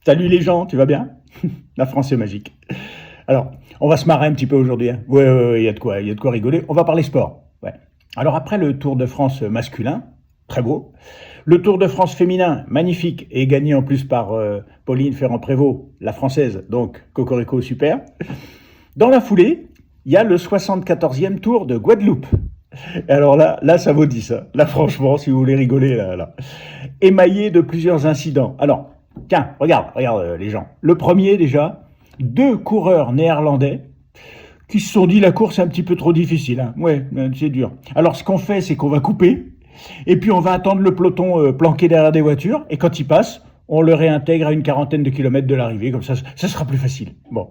Salut les gens, tu vas bien? La France est magique. Alors, on va se marrer un petit peu aujourd'hui. Hein. Ouais, il y a de quoi rigoler. On va parler sport. Ouais. Alors après le Tour de France masculin, très beau. Le Tour de France féminin, magnifique, et gagné en plus par Pauline Ferrand-Prévot, la française, donc Cocorico, super. Dans la foulée, il y a le 74e Tour de Guadeloupe. Alors là, ça vaut 10. Hein. Là, franchement, si vous voulez rigoler, là. Émaillé de plusieurs incidents. Alors, tiens, regarde les gens. Le premier, déjà, 2 coureurs néerlandais qui se sont dit la course est un petit peu trop difficile. Hein. Ouais, c'est dur. Alors, ce qu'on fait, c'est qu'on va couper, et puis on va attendre le peloton planqué derrière des voitures, et quand il passe, on le réintègre à une 40aine de kilomètres de l'arrivée, comme ça sera plus facile. Bon,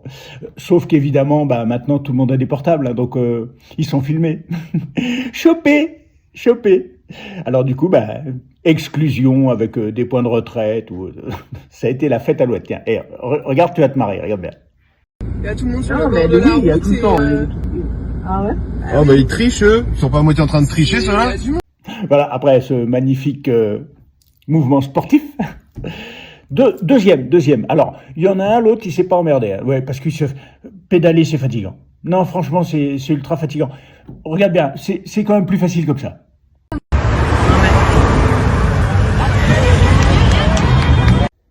sauf qu'évidemment, maintenant tout le monde a des portables, hein, donc ils sont filmés. Chopé. Alors du coup, exclusion avec des points de retraite, ça a été la fête à l'ouest. Tiens, regarde, tu vas te marrer, regarde bien. Il y a tout le monde sur le bord de la route. Il y a tout le temps. Ah ouais? Oh ils trichent eux. Ils sont pas à moitié en train de tricher ceux-là. Voilà, après ce magnifique mouvement sportif. Deuxième. Alors, il y en a un, l'autre, il s'est pas emmerdé. Hein. Ouais, parce que pédaler, c'est fatigant. Non, franchement, c'est ultra fatigant. Regarde bien, c'est quand même plus facile comme ça.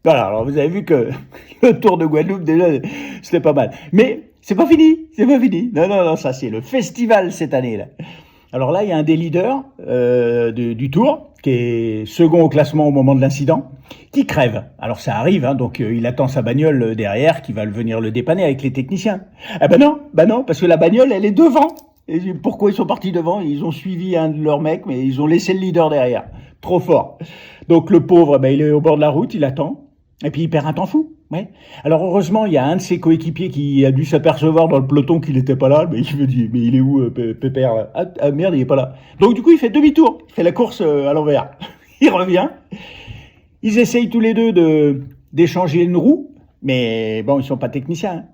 Voilà, alors vous avez vu que le Tour de Guadeloupe, déjà, c'était pas mal. Mais c'est pas fini. Non, ça c'est le festival cette année, là. Alors là, il y a un des leaders du Tour, qui est second au classement au moment de l'incident, qui crève. Alors ça arrive, hein, donc il attend sa bagnole derrière, qui va venir le dépanner avec les techniciens. Ah ben non, parce que la bagnole, elle est devant. Et pourquoi ils sont partis devant? Ils ont suivi un de leurs mecs, mais ils ont laissé le leader derrière. Trop fort. Donc le pauvre, il est au bord de la route, il attend, et puis il perd un temps fou. Ouais. Alors heureusement, il y a un de ses coéquipiers qui a dû s'apercevoir dans le peloton qu'il n'était pas là, mais je me dis, mais il est où, Pépère là? Ah merde, il est pas là. Donc du coup, il fait demi-tour, il fait la course à l'envers. Il revient. Ils essayent tous les deux d'échanger une roue, mais bon, ils sont pas techniciens. Hein.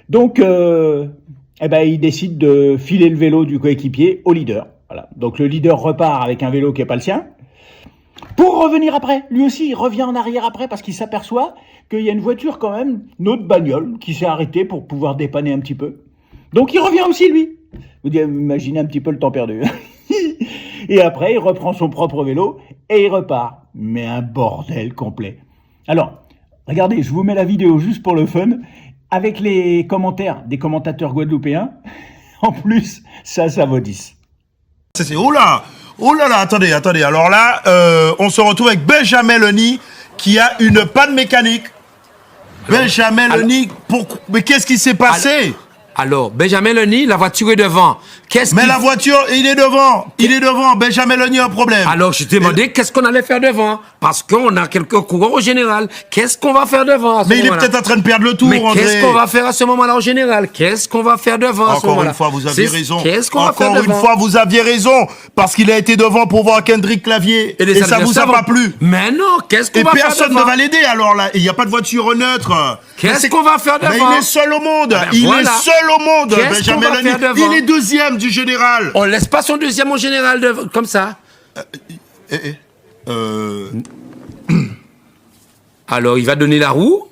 Donc, ils décident de filer le vélo du coéquipier au leader. Voilà. Donc le leader repart avec un vélo qui est pas le sien. Pour revenir après, lui aussi, il revient en arrière après parce qu'il s'aperçoit qu'il y a une voiture quand même, notre bagnole, qui s'est arrêtée pour pouvoir dépanner un petit peu. Donc il revient aussi, lui. Vous imaginez un petit peu le temps perdu. Et après, il reprend son propre vélo et il repart. Mais un bordel complet. Alors, regardez, je vous mets la vidéo juste pour le fun, avec les commentaires des commentateurs guadeloupéens. En plus, ça vaut 10. Oh là là, attendez. Alors là, on se retrouve avec Benjamin Lenny qui a une panne mécanique. Benjamin Lenny, mais qu'est-ce qui s'est passé? Alors, Benjamin Lenny, la voiture est devant. La voiture, il est devant. Benjamin Lenny a un problème. Alors, je t'ai demandé qu'est-ce qu'on allait faire devant. Parce qu'on a quelques coureurs au général. Qu'est-ce qu'on va faire devant à ce moment-là? Mais il est peut-être en train de perdre le tour, André. Qu'est-ce qu'on va faire à ce moment-là au général? Qu'est-ce qu'on va faire devant à ce moment-là? Encore une fois, vous aviez raison. Qu'est-ce qu'on va faire devant? Encore une fois, vous aviez raison. Parce qu'il a été devant pour voir Kendrick Clavier. Et ça vous a pas plu. Mais non, qu'est-ce qu'on va faire devant? Et personne ne va l'aider, alors là. Il n'y a pas de voiture neutre. Qu'est-ce qu'on va faire devant? Mais il est seul au monde. Benjamin Lenny. Il est deuxième du général. On laisse pas son deuxième au général comme ça. Alors, il va donner la roue.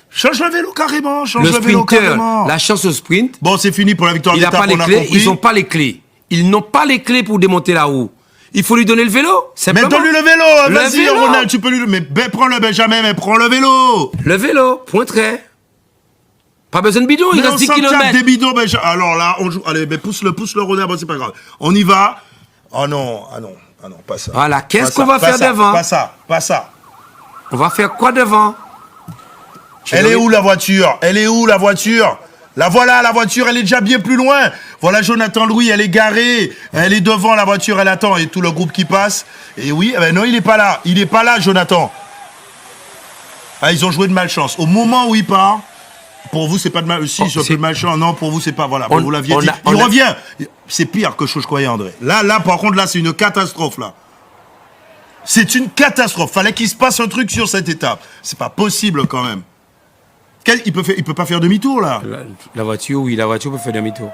Change le vélo carrément. Le sprinter, la chance au sprint. Bon, c'est fini pour la victoire d'étape, on a compris. Ils n'ont pas les clés. Ils n'ont pas les clés pour démonter la roue. Il faut lui donner le vélo. Mais donne-lui le vélo. Vas-y, Ronald, tu peux lui... Mais prends le Benjamin, mais prends le vélo. Le vélo, point trait. Pas besoin de bidon, il reste 10 km. Des bidons, alors là, on joue. Allez, mais pousse le Ronald, bon, c'est pas grave. On y va. Ah non, pas ça. Voilà, qu'est-ce qu'on va faire devant? Pas ça. On va faire quoi devant? Elle est où la voiture? La voilà, la voiture, elle est déjà bien plus loin. Voilà Jonathan Louis, elle est garée. Elle est devant la voiture, elle attend. Et tout le groupe qui passe. Et oui, non, il est pas là, Jonathan. Ah, ils ont joué de malchance. Au moment où il part, pour vous, c'est pas de mal. Si, c'est un peu de malchance. Non, pour vous, c'est pas. Voilà, vous l'aviez dit. Il revient. C'est pire que je croyais, André. Là, par contre, là, c'est une catastrophe, là. C'est une catastrophe. Fallait qu'il se passe un truc sur cette étape. C'est pas possible, quand même. Il peut pas faire demi-tour, là. La voiture, oui, la voiture peut faire demi-tour.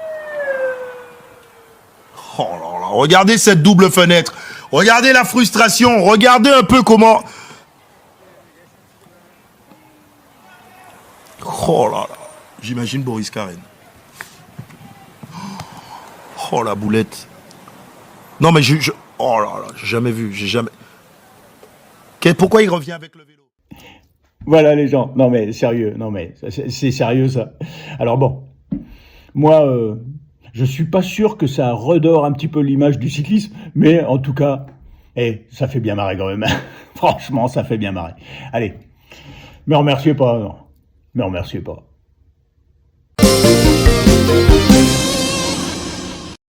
Oh là là, regardez cette double fenêtre. Regardez la frustration. Regardez un peu comment... Oh là là. J'imagine Boris Karen. Oh la boulette. Non mais oh là là, j'ai jamais vu, j'ai jamais... Pourquoi il revient avec le vélo? Voilà les gens. Non mais sérieux, non mais c'est sérieux ça. Alors bon, moi, je suis pas sûr que ça redore un petit peu l'image du cyclisme, mais en tout cas, ça fait bien marrer quand même. Franchement, ça fait bien marrer. Allez, me remerciez pas, non. Me remerciez pas.